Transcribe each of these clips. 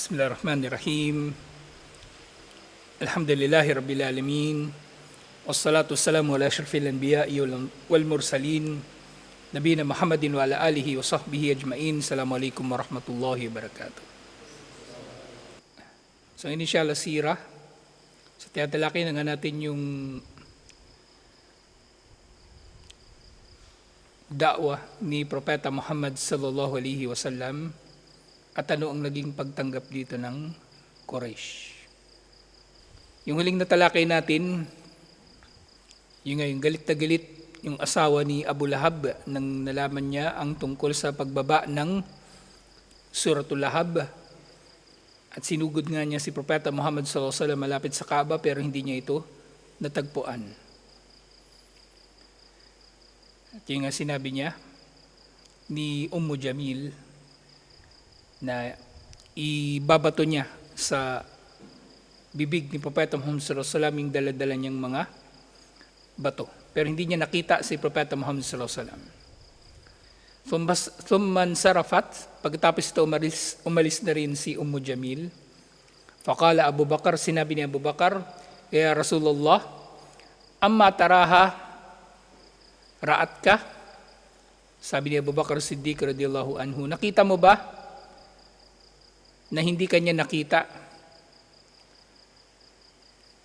Bismillahirrahmanirrahim. Alhamdulillahi Rabbil Alamin. Wassalatu wassalamu ala asyrafil anbiya'i wal mursalin. Nabiyina Muhammadin wa ala alihi wa sahbihi ajma'in. Assalamualaikum warahmatullahi wabarakatuh. So, inisyal sirah. So, tiyatalaki na nga natin yung da'wah ni Propeta Muhammad sallallahu alaihi wasallam at ano ang naging pagtanggap dito ng Quraysh. Yung huling natalakay natin, yung galit na galit yung asawa ni Abu Lahab nang nalaman niya ang tungkol sa pagbaba ng Suratul Lahab at sinugod nga niya si Propeta Muhammad sallallahu alaihi wasallam malapit sa Kaaba pero hindi niya ito natagpuan. At yung nga sinabi niya ni Jamil na ibabato niya sa bibig ni Propeta Muhammad sallallahu alaihi wasallam yung dala-dala niyang mga bato. Pero hindi niya nakita si Propeta Muhammad sallallahu alaihi wasallam. Thumman sarafat, pagkatapos ito umalis na rin si Jamil. Faqala Abu Bakar, sinabi ni Abu Bakar, ya Rasulullah, amma taraha ra'at ka? Sabi ni Abu Bakar Siddiq radhiyallahu anhu, nakita mo ba na hindi kanya nakita?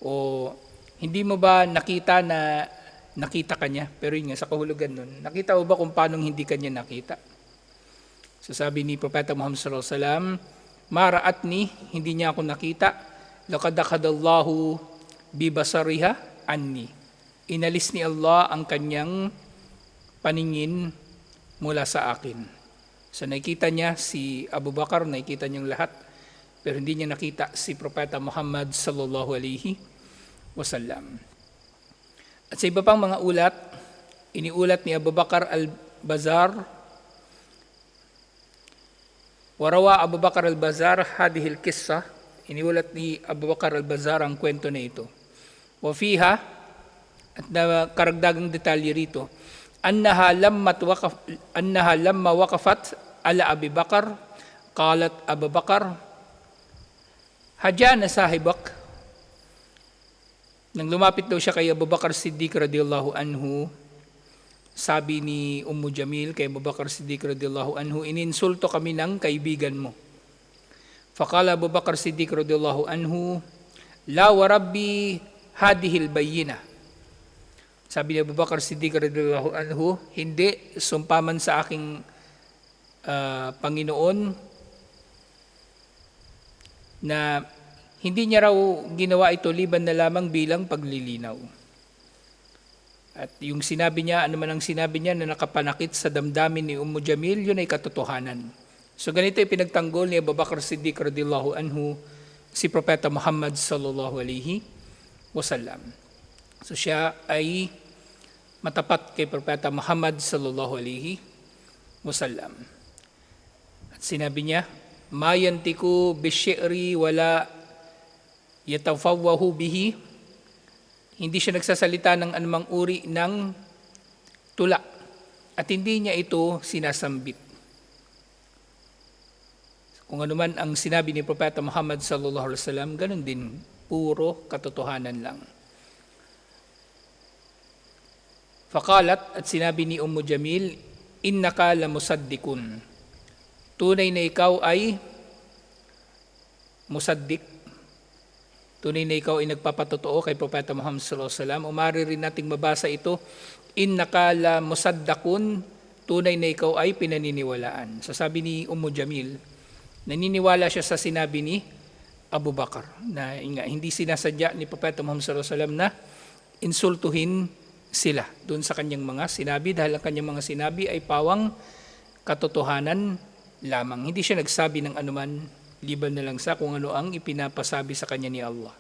O hindi mo ba nakita na nakita kanya? Pero yun nga, sa kahulugan nun, nakita mo ba kung paano hindi kanya nakita? So sabi ni Propeta Muhammad sallallahu alaihi wasallam, mara'atni, hindi niya ako nakita, laqad akhadallahu bibasariha anni. Inalis ni Allah ang kanyang paningin mula sa akin. So nakita niya si Abu Bakar, nakita niyang lahat, pero hindi niya nakita si Propeta Muhammad sallallahu alaihi wasallam. At sa iba pang mga ulat, iniulat ni Abu Bakar al-Bazar, warawa Abu Bakar al-Bazar hadihil kissa, iniulat ni Abu Bakar al-Bazar ang kwento na ito. Wa fiha, at na karagdagang detalye rito, annaha lamma waqafat ala Abi Bakar, qalat Abu Bakar, hajana sahibak. Nang lumapit daw siya kay Abu Bakar Siddiq radhiyallahu anhu, sabi ni Jamil kay Abu Bakar Siddiq radhiyallahu anhu, ininsulto kami ng kaibigan mo. Faqala Abu Bakar Siddiq radhiyallahu anhu, la wa rabbi hadihil bayyina. Sabi ni Abu Bakar Siddiq radhiyallahu anhu, hindi, sumpaman sa aking Panginoon na hindi niya raw ginawa ito liban na lamang bilang paglilinaw. At yung sinabi niya, ano man ang sinabi niya na nakapanakit sa damdamin ni Jamil, yun ay katotohanan. So ganito ay pinagtanggol ni Abu Bakar Siddiq radhiyallahu anhu si Propeta Muhammad sallallahu alaihi wasallam. So siya ay matapat kay Propeta Muhammad sallallahu alaihi wasallam. At sinabi niya, ma yantiku bisy'ri wala yatafawwahu bihi. Hindi siya nagsasalita ng anumang uri ng tula at hindi niya ito sinasambit. Kung ano man ang sinabi ni Propeta Muhammad sallallahu alaihi wasallam, ganun din, puro katotohanan lang. Faqalat, at sinabi ni Jamil, innaka lamusaddikun. Tunay na ikaw ay musaddik. Tunay na ikaw ay nagpapatotoo kay Propeta Muhammad sallallahu alaihi wasallam. Umari rin nating mabasa ito, innaka lamusaddakun. Tunay na ikaw ay pinaniniwalaan. So sabi ni Jamil, naniniwala siya sa sinabi ni Abu Bakar na hindi sinasadya ni Propeta Muhammad sallallahu alaihi wasallam na insultuhin sila doon sa kanyang mga sinabi dahil ang kanyang mga sinabi ay pawang katotohanan lamang. Hindi siya nagsabi ng anuman liban na lang sa kung ano ang ipinapasabi sa kanya ni Allah.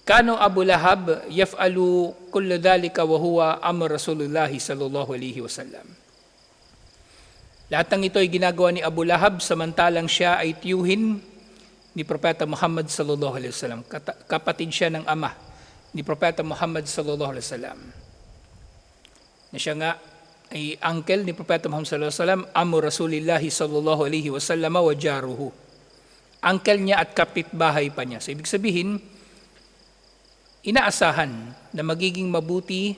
Kano Abu Lahab yaf'alu kullu dhalika wa huwa amr Rasulullah sallallahu alaihi wasallam. Lahat ng ito ay ginagawa ni Abu Lahab samantalang siya ay tiyuhin ni Propeta Muhammad sallallahu alaihi wasallam. Kapatid siya ng ama ni Propeta Muhammad sallallahu alaihi wasallam. Na siya nga ay uncle ni Propeta Muhammad sallallahu alaihi wasallam, amu Rasulillah sallallahu alaihi wasallam wa jaruhu. uncle niya at kapitbahay pa niya. So ibig sabihin, inaasahan na magiging mabuti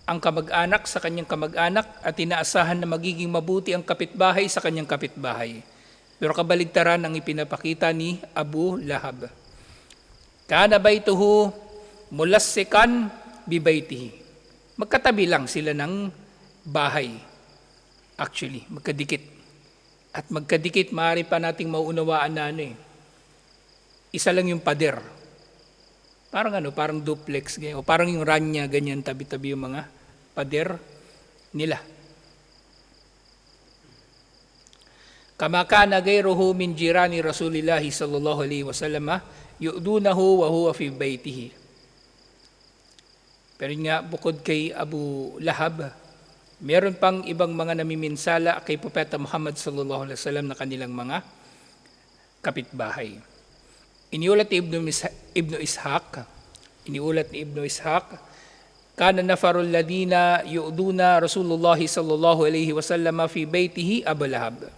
ang kamag-anak sa kanyang kamag-anak at inaasahan na magiging mabuti ang kapitbahay sa kanyang kapitbahay. Pero kabaligtaran ang ipinapakita ni Abu Lahab. Kana baytuhu mulassikan bibaytihi. Magkatabi lang sila ng bahay. Actually, magkadikit. At magkadikit, maaari pa nating mauunawaan na isa lang yung pader. Parang duplex, o parang yung ranya, ganyan, tabi-tabi yung mga pader nila. Kama kana gayruhu min jirani Rasulillahi sallallahu alaihi wasallam yu'dunahu wa huwa fi baytihi. Pero nga, bukod kay Abu Lahab, meron pang ibang mga namiminsala kay Propeta Muhammad sallallahu alaihi wasallam na kanilang mga kapitbahay. Iniulat ni Ibn Ishaq, kana nafarul ladina yu'duna Rasulullah sallallahu alaihi wasallam fi baytihi Abu Lahab.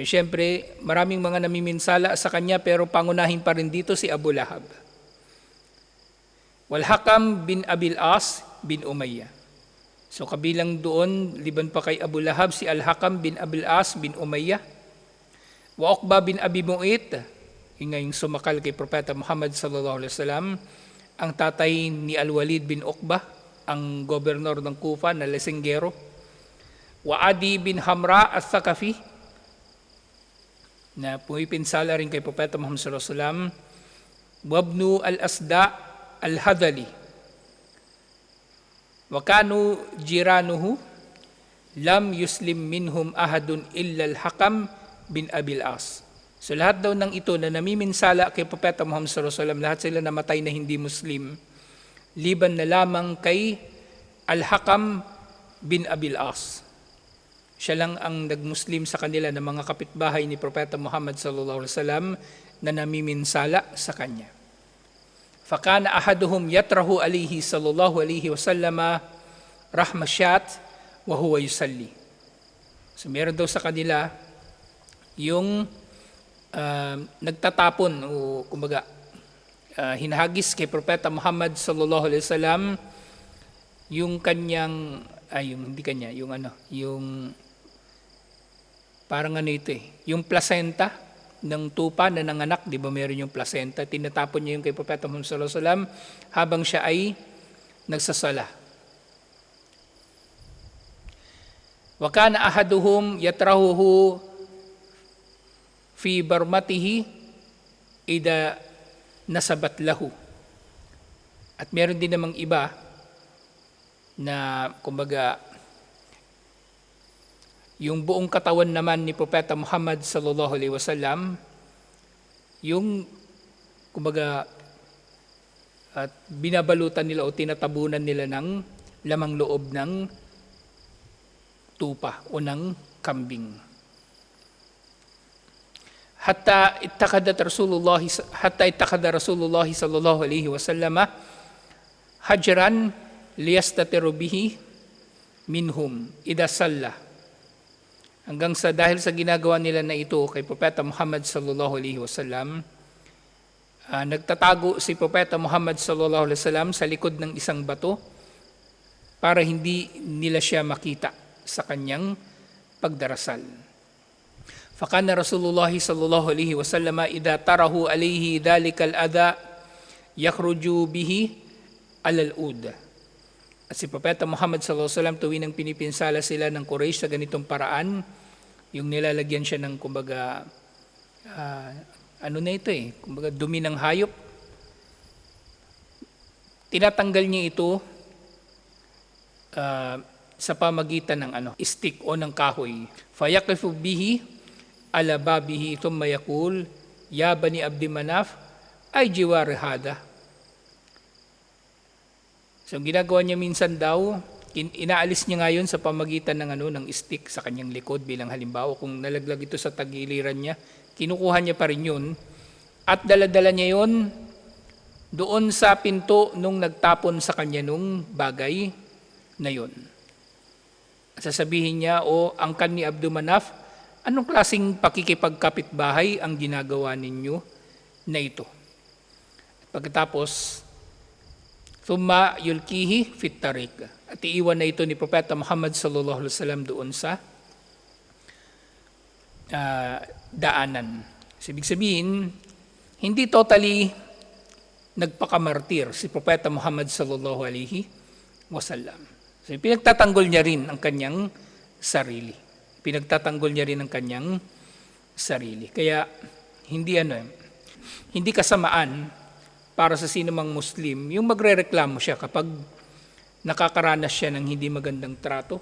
Siyempre, maraming mga namiminsala sa kanya pero pangunahin pa rin dito si Abu Lahab. Wal Hakam bin Abil As bin Umayyah. So kabilang doon, liban pa kay Abu Lahab, si Al-Hakam bin Abil As bin Umayyah. Wa Uqba bin Abi Mu'it, yung sumakal kay Propeta Muhammad sallallahu alaihi wasallam, ang tatay ni Al-Walid bin Uqba, ang gobernador ng Kufa na lasinggero. Wa Adi bin Hamra al-Thaqafi, na pumipinsala rin kay Propeta Muhammad sallallahu alaihi wasallam. Wabnu al-Asda al-Hadali. Wa kanu jiranuhu lam yuslim minhum ahadun illa al-Hakam bin Abil As. So lahat daw ng ito na namiminsala kay Propeta Muhammad sallallahu alaihi wasallam, lahat sila namatay na hindi Muslim, liban na lamang kay Al-Hakam bin Abil As. Siya lang ang nagmuslim sa kanila ng mga kapitbahay ni Propeta Muhammad sallallahu alaihi wasallam na namiminsala sa kanya. Fakana ahaduhum yatrahu alayhi sallallahu alaihi wasallam rahmasyat wa huwa yusalli. So meron daw sa kanila yung nagtatapon o kumbaga hinahagis kay Propeta Muhammad sallallahu alaihi wasallam yung kanyang yung parang yung placenta ng tupa na nanganak, di ba meron yung placenta, tinatapon niya yung kay Propeta Muhammad sallallahu alaihi wasallam habang siya ay nagsasala. Wa kana ahaduhum yatrahuhu fi barmatihi ida nasabat lahu. At meron din namang iba na kumbaga yung buong katawan naman ni Propeta Muhammad sallallahu alaihi wasallam, yung kumbaga at binabalutan nila o tinatabunan nila ng lamang loob ng tupa o ng kambing. Hatta itakada Rasulullah sallallahu alaihi wasallam hajran liyastatiru bihi minhum ida salla. Hanggang sa dahil sa ginagawa nila na ito kay Propeta Muhammad sallallahu alaihi wasallam, nagtatago si Propeta Muhammad sallallahu alaihi wasallam sa likod ng isang bato para hindi nila siya makita sa kanyang pagdarasal. Fakana Rasulullah sallallahu alaihi wasallam idha tarahu alaihi dalikal adha yakhruju bihi alal ud. At si Propeta Muhammad sallallahu alaihi wasallam tuwing nang pinipinsala sila ng Quraysh sa ganitong paraan, yung nilalagyan siya ng kumbaga kumbaga dumi ng hayop. Tinatanggal niya ito sa pamagitan ng stick o ng kahoy. Fayaqifu bihi ala babihi thumma yaqul ya bani Abdi Manaf ay jiwar hada. So ginagawa niya minsan daw, inaalis niya ngayon sa pamagitan ng stick sa kanyang likod bilang halimbawa. Kung nalaglag ito sa tagiliran niya, kinukuha niya pa rin yun at daladala niya yun doon sa pinto nung nagtapon sa kanya nung bagay na yun. Sasabihin niya, angkan ni Abdu Manaf, anong klaseng pakikipagkapitbahay ang ginagawa ninyo na ito? Pagkatapos, thumma yulkihi fit tariq. At iiwan na ito ni Propeta Muhammad sallallahu alaihi wasallam doon sa daanan. So, ibig sabihin, hindi totally nagpakamartir si Propeta Muhammad sallallahu alaihi wasallam. So, pinagtatanggol niya rin ang kanyang sarili. Pinagtatanggol niya rin ang kanyang sarili. Kaya hindi kasamaan para sa sino mang Muslim yung magrereklamo siya kapag nakakaranas siya ng hindi magandang trato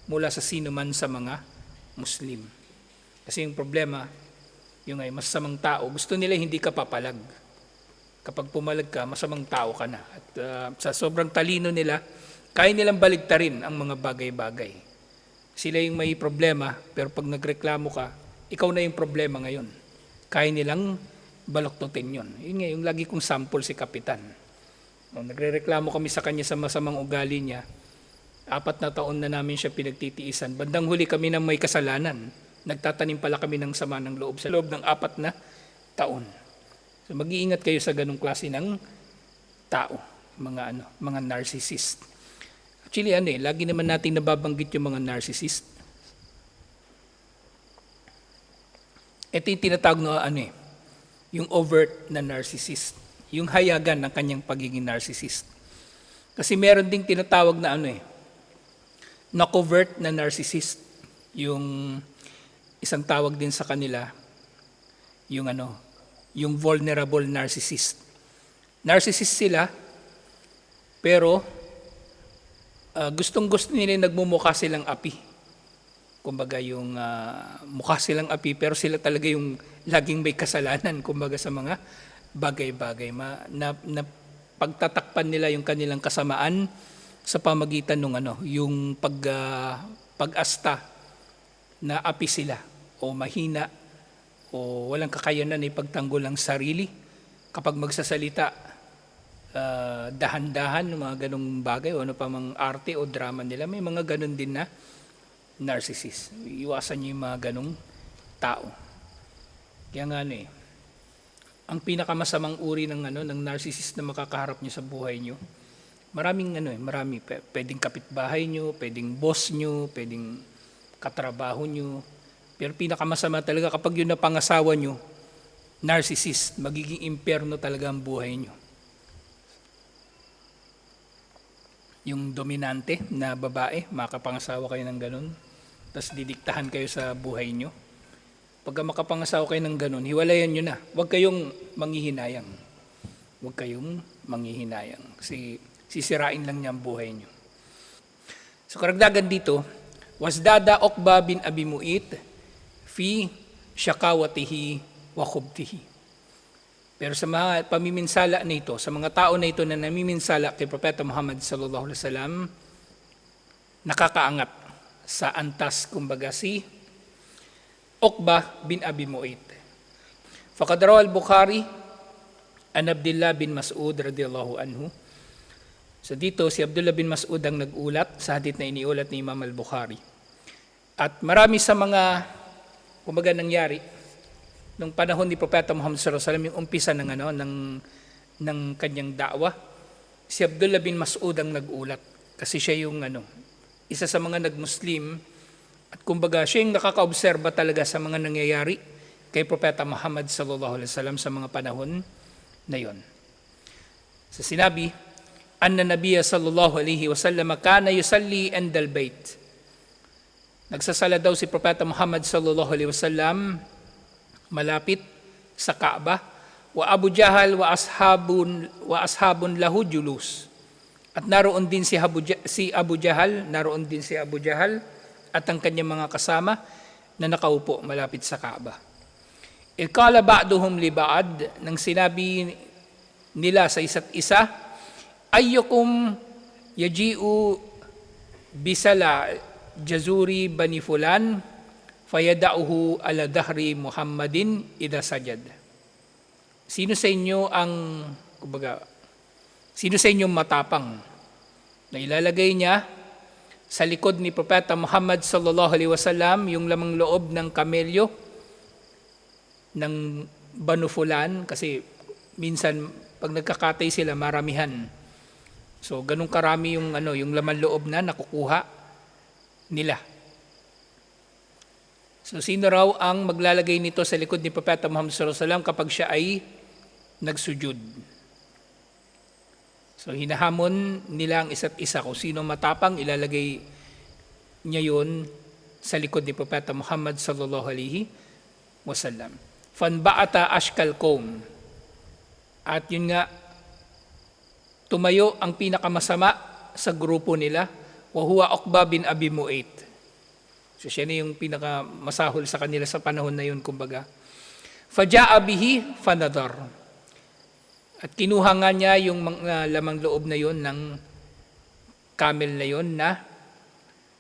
mula sa sino man sa mga Muslim. Kasi yung problema, yung masamang tao, gusto nila hindi ka papalag. Kapag pumalag ka, masamang tao ka na. At sa sobrang talino nila, kaya nilang baligtarin ang mga bagay-bagay. Sila yung may problema, pero pag nagreklamo ka, ikaw na yung problema ngayon. Kaya nilang baloktutin yun. Yun nga, yung lagi kong sample si Kapitan. Nung nagrereklamo kami sa kanya sa masamang ugali niya, 4 na taon na namin siya pinagtitiisan. Bandang huli kami na may kasalanan. Nagtatanim pala kami ng sama ng loob sa loob ng 4 na taon. So mag-iingat kayo sa ganung klase ng tao, mga narcissist. Actually, lagi naman natin nababanggit yung mga narcissist. Ito yung tinatawag na yung overt na narcissist. Yung hayagan ng kanyang pagiging narcissist. Kasi meron ding tinatawag na na covert na narcissist. Yung isang tawag din sa kanila, yung vulnerable narcissist. Narcissist sila, pero gustong-gusto nila nagmumukha silang api. Kumbaga yung mukha silang api, pero sila talaga yung laging may kasalanan, kumbaga sa mga bagay-bagay. Na pagtatakpan nila yung kanilang kasamaan sa pamagitan ng yung pag-asta na api sila o mahina o walang kakayanan na ipagtanggol ang sarili. Kapag magsasalita, dahan-dahan, mga ganong bagay o pa mang arte o drama nila, may mga ganon din na narcissist. Iwasan niyo yung mga ganong tao. Kaya nga ang pinakamasamang uri ng narcissist na makakaharap niyo sa buhay niyo, marami. Pwedeng kapitbahay niyo, pwedeng boss niyo, pwedeng katrabaho niyo. Pero pinakamasama talaga kapag yun na pangasawa niyo, narcissist, magiging impyerno talaga ang buhay niyo. Yung dominante na babae, makapangasawa kayo ng ganun, tapos didiktahan kayo sa buhay niyo. Pagka makapangasawa kayo ng ganun, hiwalayan nyo na. Huwag kayong manghihinayang. Kasi sisirain lang niya ang buhay nyo. So karagdagan dito, wasdada Uqba bin Abi Mu'ayt fi syakawatihi wa khubtihi. Pero sa mga pamiminsala na ito, sa mga tao na ito na namiminsala kay Propeta Muhammad sallallahu alaihi wasallam, nakakaangat sa antas, kumbaga si Uqba bin Abi Mu'ayt. Faqad rawa al-Bukhari an Abdullah bin Mas'ud radhiyallahu anhu. So dito si Abdullah bin Mas'ud ang nag-ulat sa hadith na iniulat ni Imam al-Bukhari. At marami sa mga nangyari nung panahon ni Propeta Muhammad sallallahu alaihi wasallam, yung umpisa ng kanyang da'wa. Si Abdullah bin Mas'ud ang nag-ulat kasi siya yung isa sa mga nag-Muslim. At kumbaga, siya yung nakakaobserba talaga sa mga nangyayari kay Propeta Muhammad sallallahu alaihi wasallam sa mga panahon na yon. So sinabi, anna Nabiyya sallallahu alaihi wasallam kana yusalli indal bait. Nagsasala daw si Propeta Muhammad sallallahu alaihi wasallam malapit sa Kaaba, wa Abu Jahal wa ashabun lahu julus. At naroon din si Abu Jahal at ang kanyang mga kasama na nakaupo malapit sa Kaaba. Iqala ba'duhum li ba'd, nang sinabi nila sa isa't isa, ayyukum yaji'u bisala jazuri bani fulan fayada'uhu ala dahri Muhammadin idha sajad. Sino sa inyo matapang na ilalagay niya sa likod ni Propeta Muhammad sallallahu alaihi wasallam yung lamang loob ng kamelyo ng Banu Fulan, kasi minsan pag nagkakatay sila maramihan. So ganun karami yung yung laman loob na nakukuha nila. So sino raw ang maglalagay nito sa likod ni Propeta Muhammad sallallahu alaihi wasallam kapag siya ay nagsujud? So hinahamon nila ang isa't isa, kung sino matapang ilalagay niya yun sa likod ni Propeta Muhammad sallallahu alaihi wasallam. Fanba'ata ashkal qaum. At yun nga, tumayo ang pinakamasama sa grupo nila, wa huwa Uqba bin Abi Mu'ayt. So siya na yung pinakamasahol sa kanila sa panahon na yun, kumbaga. Faja'a bihi fanadar. At kinuha nga niya yung mga lamang loob na yon ng camel na yon na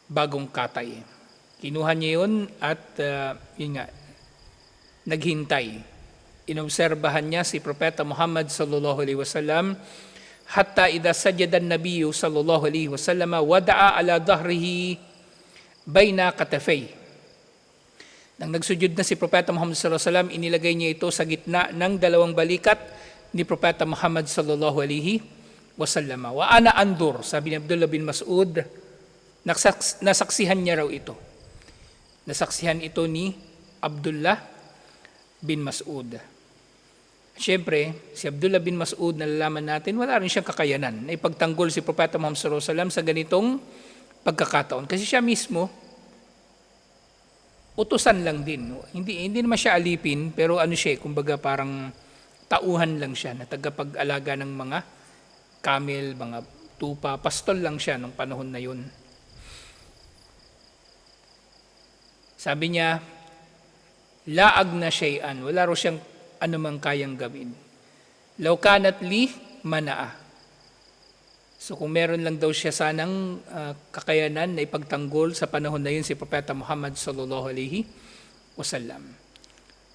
bagong katay. Kinuha niya yun at yun nga, naghintay. Inobserbahan niya si Propeta Muhammad sallallahu alaihi wasallam hatta idha sajada an-nabiy sallallahu alaihi wasallam wada'a ala dhahrihi baina katafay. Nang nagsujud na si Propeta Muhammad sallallahu alaihi wasallam, inilagay niya ito sa gitna ng dalawang balikat ni Propeta Muhammad sallallahu alaihi wasallam. Wa ana andur, sabi ni Abdullah bin Mas'ud, nasaksihan niya raw ito. Nasaksihan ito ni Abdullah bin Mas'ud. Siyempre, si Abdullah bin Mas'ud, nalalaman natin, wala rin siyang kakayanan na ipagtanggol si Propeta Muhammad sallallahu alaihi wasallam sa ganitong pagkakataon. Kasi siya mismo, utusan lang din. Hindi naman siya alipin, pero siya, kumbaga parang tauhan lang siya na tagapag-alaga ng mga camel, mga tupa, pastol lang siya nung panahon na yun. Sabi niya, laag na shay'an, wala ro siyang anumang kayang gawin. Law kanat li manaa. So kung meron lang daw siya sanang kakayanan na ipagtanggol sa panahon na yun si Propeta Muhammad sallallahu alaihi wasallam.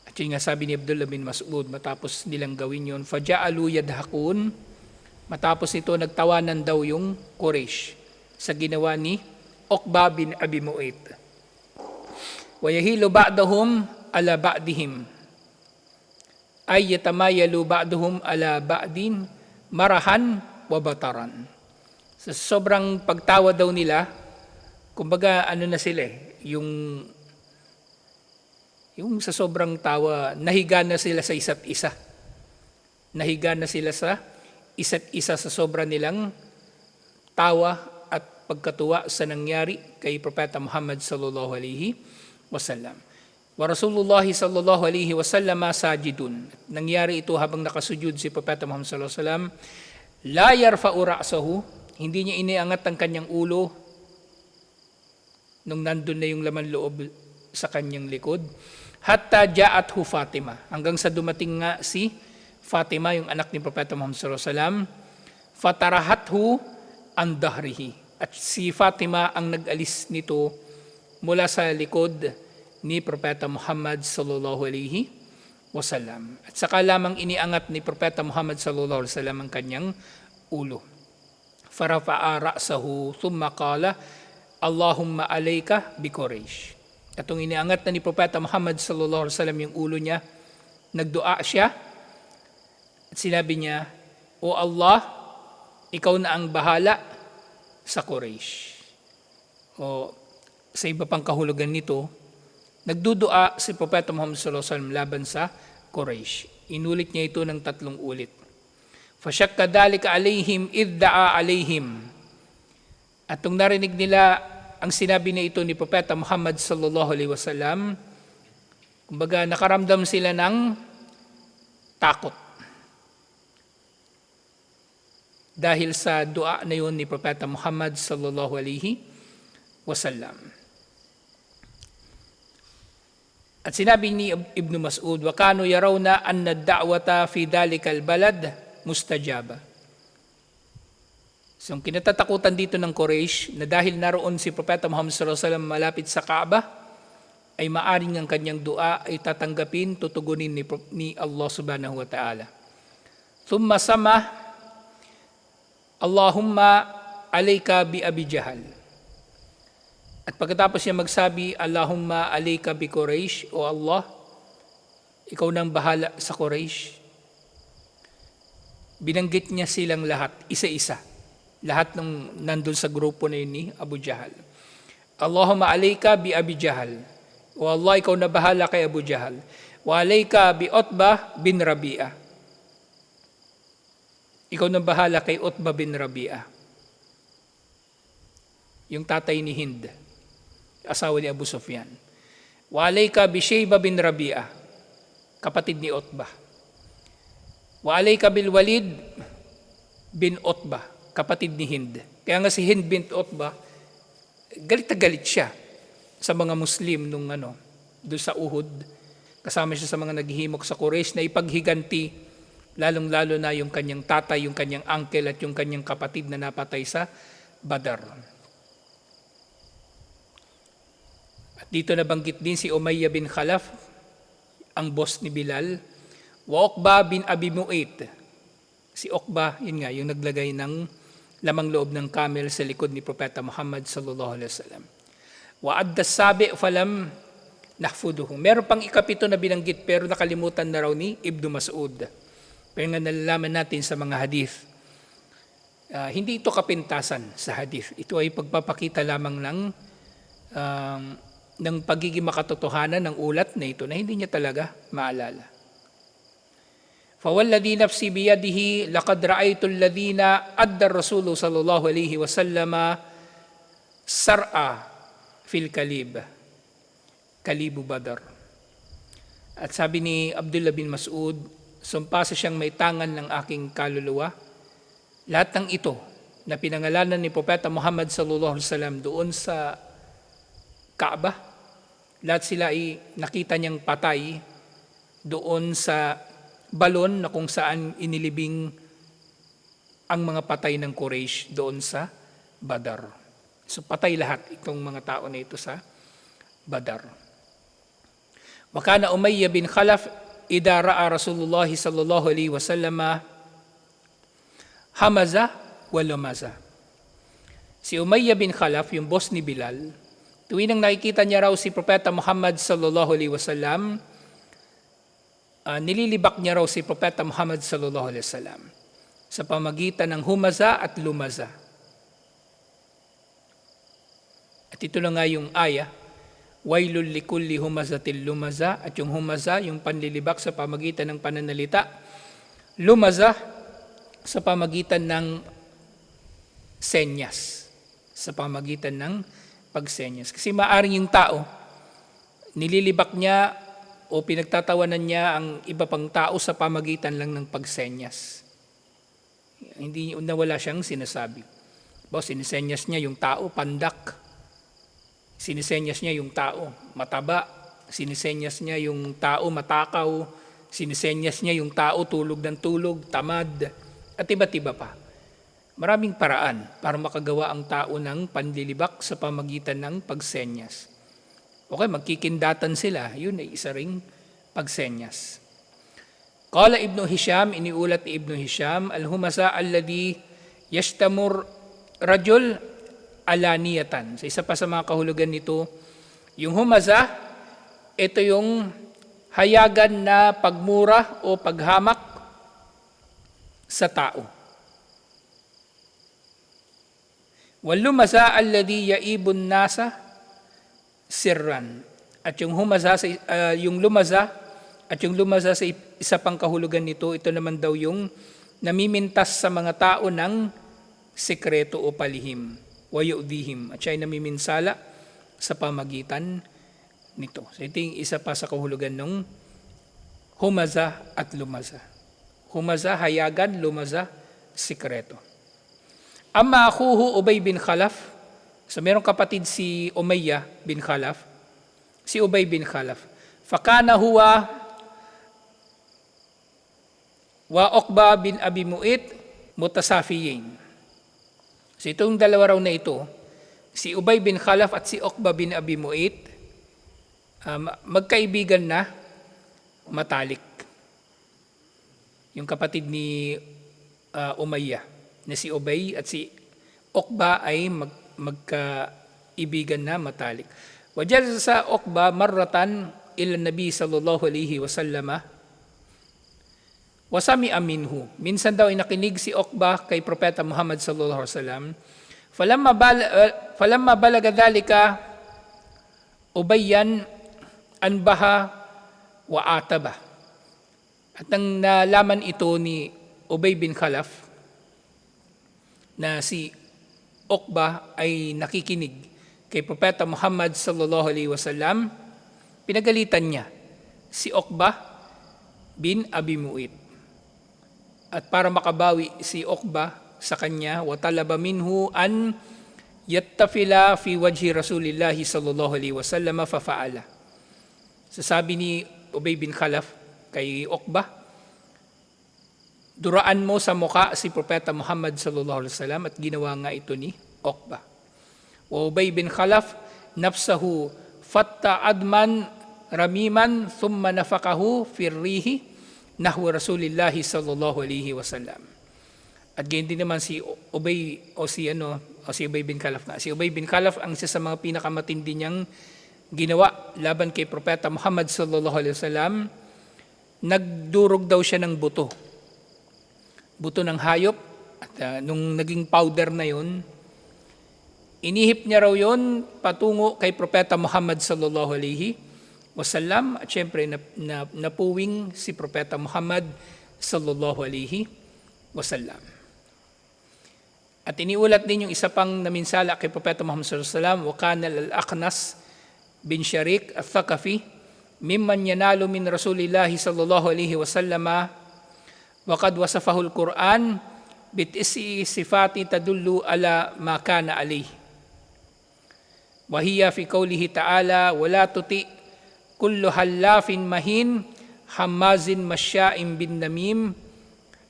At yun nga sabi ni Abdullah bin Mas'ud, matapos nilang gawin yun, faja'alu yadhakun, matapos ito nagtawanan daw yung Quraysh sa ginawa ni Uqba bin Abi Mu'ayt. Wa yahilu ba'dahum ala ba'dihim, ay yatamayalu ba'dahum ala ba'din marahan wa bataran. Sa sobrang pagtawa daw nila, kumbaga na sila yung sa sobrang tawa, nahiga na sila sa isa't isa. Nahiga na sila sa isa't isa sa sobra nilang tawa at pagkatuwa sa nangyari kay Propeta Muhammad sallallahu alaihi wasallam. Wa Rasulullah sallallahu alaihi wasallam sajidun. Nangyari ito habang nakasujud si Propeta Muhammad sallallahu alaihi wasallam. La yarfa'u ra'sahu, hindi niya iniangat ang kanyang ulo nung nandun na yung laman loob sa kanyang likod. Hatta ja'athu Fatima, hanggang sa dumating nga si Fatima, yung anak ni Propeta Muhammad sallallahu alaihi wasallam. Fatarahathu an dahrihi, at si Fatima ang nag-alis nito mula sa likod ni Propeta Muhammad sallallahu alaihi wasallam. At saka lamang iniangat ni Propeta Muhammad sallallahu alaihi wasallam ang kanyang ulo. Farafa'a ra'sahu thumma qala Allahumma alayka bi Quraysh. Katong iniangat na ni Propeta Muhammad sallallahu alaihi wasallam yung ulo niya, nagdua siya at sinabi niya, O Allah, ikaw na ang bahala sa Quraysh. O sa iba pang kahulugan nito, nagdudua si Propeta Muhammad sallallahu alaihi wasallam laban sa Quraysh. Inulit niya ito ng 3 ulit. Fashakka dalika alaihim idda'a alaihim. At nung narinig nila ang sinabi na ito ni Propeta Muhammad sallallahu alaihi wasallam, kumbaga nakaramdam sila ng takot. Dahil sa dua na yun ni Propeta Muhammad sallallahu alaihi wasallam. At sinabi ni Ibn Mas'ud, wa kanu yarawna anna ad-da'wata fi dhalikal balad mustajaba. So, ang kinatatakutan dito ng Quraysh na dahil naroon si Propeta Muhammad sallallahu alaihi wasallam malapit sa Kaaba, ay maaring ang kanyang dua ay tatanggapin, tutugunin ni Allah subhanahu wa ta'ala. Thumma sama, Allahumma alayka bi Abi Jahal. At pagkatapos niya magsabi, Allahumma alayka bi Quraysh, o Allah, ikaw nang bahala sa Quraysh. Binanggit niya silang lahat, isa-isa. Lahat ng nandun sa grupo na yun ni Abu Jahal. Allahumma alayka bi Abi Jahal. O Allah, ikaw na bahala kay Abu Jahal. Wa alayka bi Utbah bin Rabi'ah. Ikaw na bahala kay Utbah bin Rabi'ah. Yung tatay ni Hind, asawa ni Abu Sufyan. Wa alayka bi Shaybah bin Rabi'ah, kapatid ni Utbah. Wa alayka bil Walid bin Utbah, kapatid ni Hind. Kaya nga si Hind bin Utbah, galit na galit siya sa mga Muslim nung doon sa Uhud. Kasama siya sa mga naghihimok sa Quraysh na ipaghiganti, lalong-lalo na yung kanyang tatay, yung kanyang uncle at yung kanyang kapatid na napatay sa Badar. At dito nabanggit din si Umayyah bin Khalaf, ang boss ni Bilal. Wa Uqbah bin Abi Mu'ayt. Si Uqbah, yun nga, yung naglagay ng lamang loob ng camel sa likod ni Propeta Muhammad sallallahu alaihi wasallam. Wa adda sabi falam nahfuduhu. Meron pang ikapito na binanggit pero nakalimutan na raw ni Ibn Mas'ud. Pero nga nalalaman natin sa mga hadith. Hindi ito kapintasan sa hadith. Ito ay pagpapakita lamang ng pagiging makatotohanan ng ulat na ito na hindi niya talaga maalala. فَوَالَّذِي نَفْسِي بِيَدِهِ لَقَدْ رَأَيْتُ الَّذِينَ أَدَّى الرَّسُولُ صَلَّى اللَّهُ عَلَيْهِ وَسَلَّمَ سَرْعَى فِي الْكَلِيبِ Kalibu Badar. At sabi ni Abdullah bin Mas'ud, sumpasa siyang may tangan ng aking kaluluwa. Lahat ng ito na pinangalanan ni Propeta Muhammad sallallahu alaihi wasallam doon sa Kaaba, lahat sila ay nakita niyang patay doon sa balon na kung saan inilibing ang mga patay ng Quraysh doon sa Badar. So patay lahat itong mga tao na ito sa Badar. Wa kana Umayyah bin Khalaf idha ra'a Rasulullah sallallahu alaihi wasallam hamaza wa lumaza. Si Umayyah bin Khalaf, yung boss ni Bilal, tuwing nang nakikita niya raw si Propeta Muhammad sallallahu alaihi wasallam, nililibak niya raw si Propeta Muhammad sallallahu alaihi wasallam sa pamagitan ng humaza at lumaza. At ito na nga yung aya, wailul likulli humazatil lumaza, at yung humaza, yung panlilibak sa pamagitan ng pananalita, lumaza sa pamagitan ng senyas, sa pamagitan ng pagsenyas. Kasi maaring yung tao, nililibak niya o pinagtatawanan niya ang iba pang tao sa pamagitan lang ng pagsenyas. Hindi nawala siyang sinasabi. Sinisenyas niya yung tao, pandak. Sinisenyas niya yung tao, mataba. Sinisenyas niya yung tao, matakaw. Sinisenyas niya yung tao, tulog ng tulog, tamad. At iba't iba pa. Maraming paraan para makagawa ang tao ng panlilibak sa pamagitan ng pagsenyas. Okay, magkikindatan sila, yun ay isa ring pagsenyas. Qala Ibn Hisham, iniulat ni Ibn Hisham, al-humasa alladhi yashtamur rajul alaniyatan. Sa isa pa sa mga kahulugan nito, yung humaza, ito yung hayagan na pagmura o paghamak sa tao. Wal lumaza alladhi yaibun nasa sirran. At yung lumaza sa isa pang kahulugan nito, ito naman daw yung namimintas sa mga tao ng sekreto o palihim, wa yu'dihim, at siya ay namiminsala sa pamagitan nito. So ito yung isa pa sa kahulugan ng humaza at lumaza. Humaza, hayagan; lumaza, sekreto. Amma akhuhu Ubay bin Khalaf. So merong kapatid si Umayyah bin Khalaf, si Ubay bin Khalaf. Fakana huwa wa Uqbah bin Abi Mu'ayt mutasafiyin. So itong dalawa raw na ito, si Ubay bin Khalaf at si Uqbah bin Abi Mu'ayt, magkaibigan na matalik. Yung kapatid ni Umayyah na si Ubay at si Uqbah ay ibigan na matalik. Wajar sa Uqba marratan ila Nabi sallallahu alaihi wasallama wasami aminhu. Minsan daw ay nakinig si Uqba kay Propeta Muhammad sallallahu alaihi wasallam. Falamma balaga dhalika Ubayyan anbaha wa ataba. At nang nalaman ito ni Ubay bin Khalaf na si Uqba ay nakikinig kay Propeta Muhammad sallallahu alaihi wasallam, pinagalitan niya si Uqba bin Abi Mu'ayt. At para makabawi si Uqba sa kanya, wa talaba minhu an yattafila fi wajhi Rasulillahi sallallahu alaihi wasallam fa fa'ala. Sasabi ni Ubay bin Khalaf kay Uqba, duraan mo sa mukha si Propeta Muhammad sallallahu alaihi wasallam, at ginawa nga ito ni Uqba. Wa Ubay bin Khalaf nafsahu fatta adman ramiman thumma nafakahu firrihi nahwa Rasulillahi sallallahu alaihi wasallam. At ganyan din naman si Ubay si Ubay bin Khalaf na. Si Ubay bin Khalaf ang isa sa mga pinakamatindi niyang ginawa laban kay Propeta Muhammad sallallahu alaihi wasallam. Nagdurog daw siya ng buto ng hayop, at nung naging powder na yon, inihip niya raw yon patungo kay Propeta Muhammad sallallahu alaihi wasallam, at syempre napuwing si Propeta Muhammad sallallahu alaihi wasallam. At iniulat din yung isa pang naminsala kay Propeta Muhammad sallallahu alaihi wasallam, wa kana al-Aqnas bin Sharik al-Thaqafi mimman yanalu min Rasulillahi sallallahu alaihi wasallam wa qad wasafahu al-Quran bit'isi sifati tadullu ala ma kana alayhi. Wa hiya fi qawlihi ta'ala wala tuti kullu hallafin mahin hammazin masya'in bin namim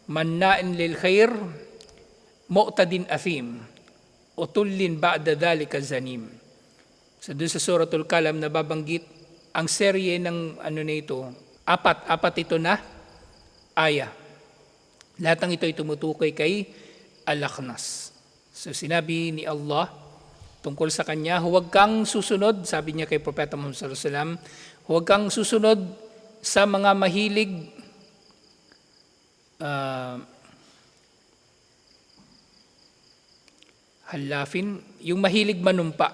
manna'in lil khair mu'tadin athim utullin ba'da dhalika zanim. So doon sa Suratul Qalam nababanggit ang serye ng apat ito na aya. Lahat ng ito ay tumutukoy kay Al-Aqnas. So sinabi ni Allah tungkol sa kanya, huwag kang susunod, sabi niya kay Propeta Muhammad sallallahu alaihi wasallam, huwag kang susunod sa mga mahilig halafin, yung mahilig manumpa.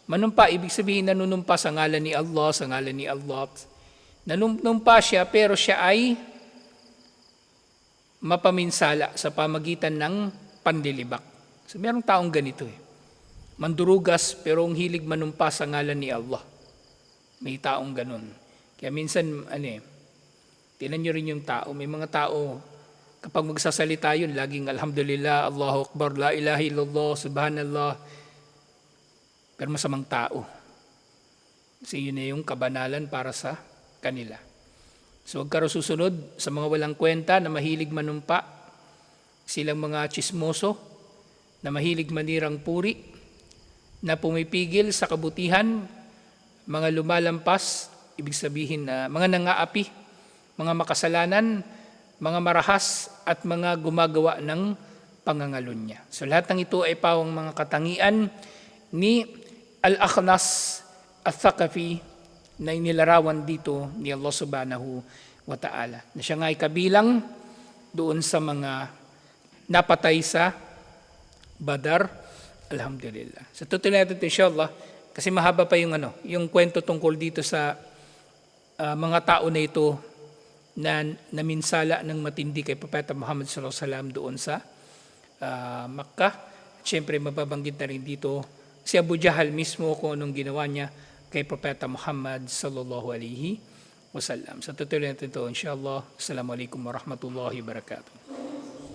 Manumpa, ibig sabihin nanunumpa sa ngalan ni Allah, sa ngalan ni Allah. Nanumpa siya, pero siya ay mapaminsala sa pamagitan ng pandilibak. So merong taong ganito mandurugas, pero ang hilig manumpa sa ngalan ni Allah. May taong ganun. Kaya minsan, tinan nyo rin yung tao. May mga tao, kapag magsasalita yun, laging alhamdulillah, Allahu Akbar, la ilaha illallah, subhanallah. Pero masamang tao. Kasi yun na yung kabanalan para sa kanila. So huwag ka susunod sa mga walang kwenta na mahilig manumpa, silang mga chismoso, na mahilig manirang puri, na pumipigil sa kabutihan, mga lumalampas, ibig sabihin na mga nangaapi, mga makasalanan, mga marahas, at mga gumagawa ng pangangalunya. So lahat ng ito ay pawang mga katangian ni Al-Aqnas al-Thaqafi na inilarawan dito ni Allah subhanahu wa ta'ala. Na siya nga ay kabilang doon sa mga napatay sa Badar. Alhamdulillah. So tutuloy natin ito inshallah kasi mahaba pa yung kwento tungkol dito sa mga tao na ito na naminsala ng matindi kay Propeta Muhammad sallallahu alaihi wasallam doon sa Makkah. Siyempre mababanggit na rin dito si Abu Jahal mismo kung anong ginawa niya kay Propeta Muhammad sallallahu alaihi wasallam. So tutuloy natin ito inshallah. Assalamualaikum warahmatullahi wabarakatuh.